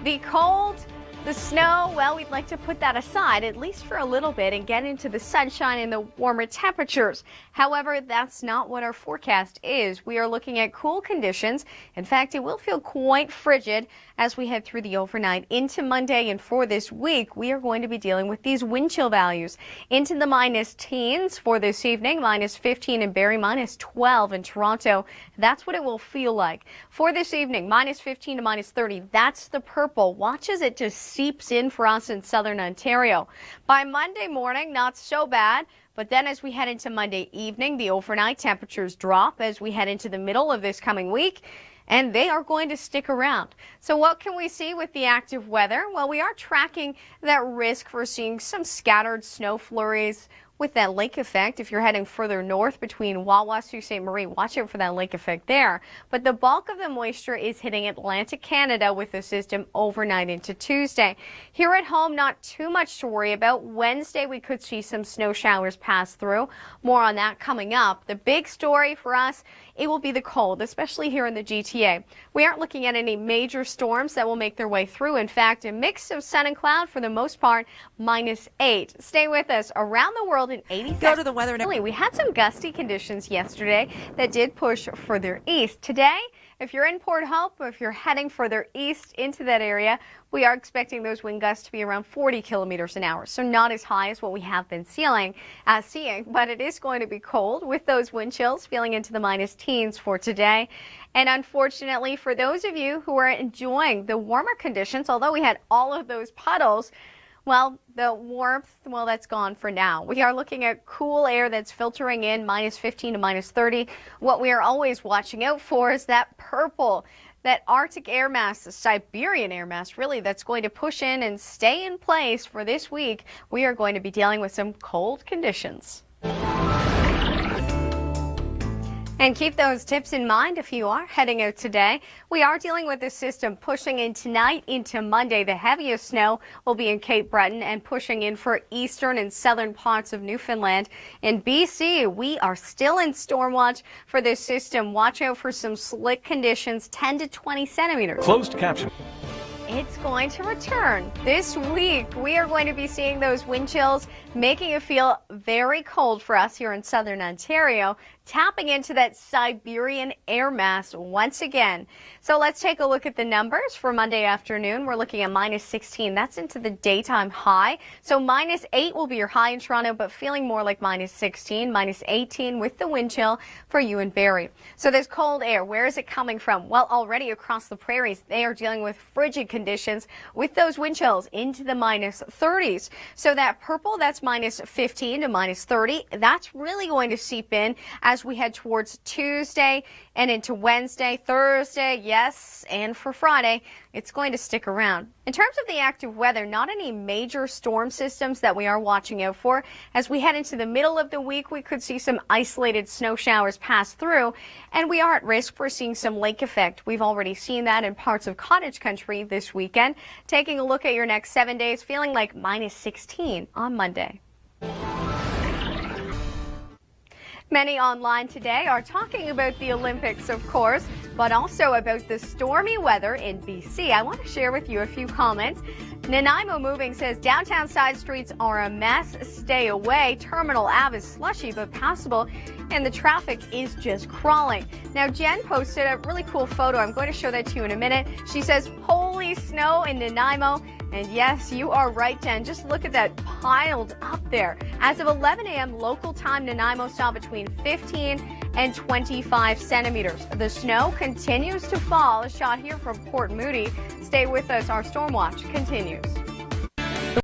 The cold, the snow, well, we'd like to put that aside, at least for a little bit, and get into the sunshine and the warmer temperatures. However, that's not what our forecast is. We are looking at cool conditions. In fact, it will feel quite frigid as we head through the overnight into Monday. And for this week, we are going to be dealing with these wind chill values into the minus teens for this evening, minus 15 in Barrie, minus 12 in Toronto. That's what it will feel like. For this evening, minus 15 to minus 30. That's the purple. Watch as it just seeps in for us in southern Ontario. By Monday morning, not so bad. But then as we head into Monday evening, the overnight temperatures drop as we head into the middle of this coming week, and they are going to stick around. So what can we see with the active weather? Well, we are tracking that risk for seeing some scattered snow flurries with that lake effect. If you're heading further north between Wawa, Sault Ste. Marie, watch out for that lake effect there. But the bulk of the moisture is hitting Atlantic Canada with the system overnight into Tuesday. Here at home, not too much to worry about. Wednesday, we could see some snow showers pass through. More on that coming up. The big story for us, it will be the cold, especially here in the GTA. We aren't looking at any major storms that will make their way through. In fact, a mix of sun and cloud for the most part, minus 8. Stay with us. Around the world in 80 Go to the weather. We had some gusty conditions yesterday that did push further east. Today, if you're in Port Hope or if you're heading further east into that area, we are expecting those wind gusts to be around 40 kilometers an hour. So not as high as what we have been seeing, but it is going to be cold with those wind chills feeling into the minus teens for today. And unfortunately, for those of you who are enjoying the warmer conditions, although we had all of those puddles, well, the warmth, well, that's gone for now. We are looking at cool air that's filtering in, minus 15 to minus 30. What we are always watching out for is that purple, that Arctic air mass, the Siberian air mass, really, that's going to push in and stay in place for this week. We are going to be dealing with some cold conditions. And keep those tips in mind if you are heading out today. We are dealing with this system pushing in tonight into Monday. The heaviest snow will be in Cape Breton and pushing in for eastern and southern parts of Newfoundland. In BC, we are still in storm watch for this system. Watch out for some slick conditions, 10 to 20 centimeters. Closed caption. It's going to return this week. We are going to be seeing those wind chills making it feel very cold for us here in southern Ontario, tapping into that Siberian air mass once again. So let's take a look at the numbers for Monday afternoon. We're looking at minus 16. That's into the daytime high. So minus 8 will be your high in Toronto, but feeling more like minus 16, minus 18 with the wind chill for you in Barrie. So this cold air, where is it coming from? Well, already across the prairies, they are dealing with frigid conditions with those wind chills into the minus 30s. So that purple, that's minus 15 to minus 30. That's really going to seep in as we head towards Tuesday and into Wednesday, Thursday, yes, and for Friday, it's going to stick around. In terms of the active weather, not any major storm systems that we are watching out for. As we head into the middle of the week, we could see some isolated snow showers pass through, and we are at risk for seeing some lake effect. We've already seen that in parts of cottage country this weekend. Taking a look at your next 7 days, feeling like minus 16 on Monday. Many online today are talking about the Olympics, of course, but also about the stormy weather in BC. I want to share with you a few comments. Nanaimo Moving says downtown side streets are a mess. Stay away. Terminal Ave is slushy but passable, and the traffic is just crawling. Now, Jen posted a really cool photo. I'm going to show that to you in a minute. She says, holy snow in Nanaimo. And yes, you are right, Jen. Just look at that piled up there. As of 11 a.m. local time, Nanaimo saw between 15 and 25 centimeters. The snow continues to fall. A shot here from Port Moody. Stay with us. Our storm watch continues.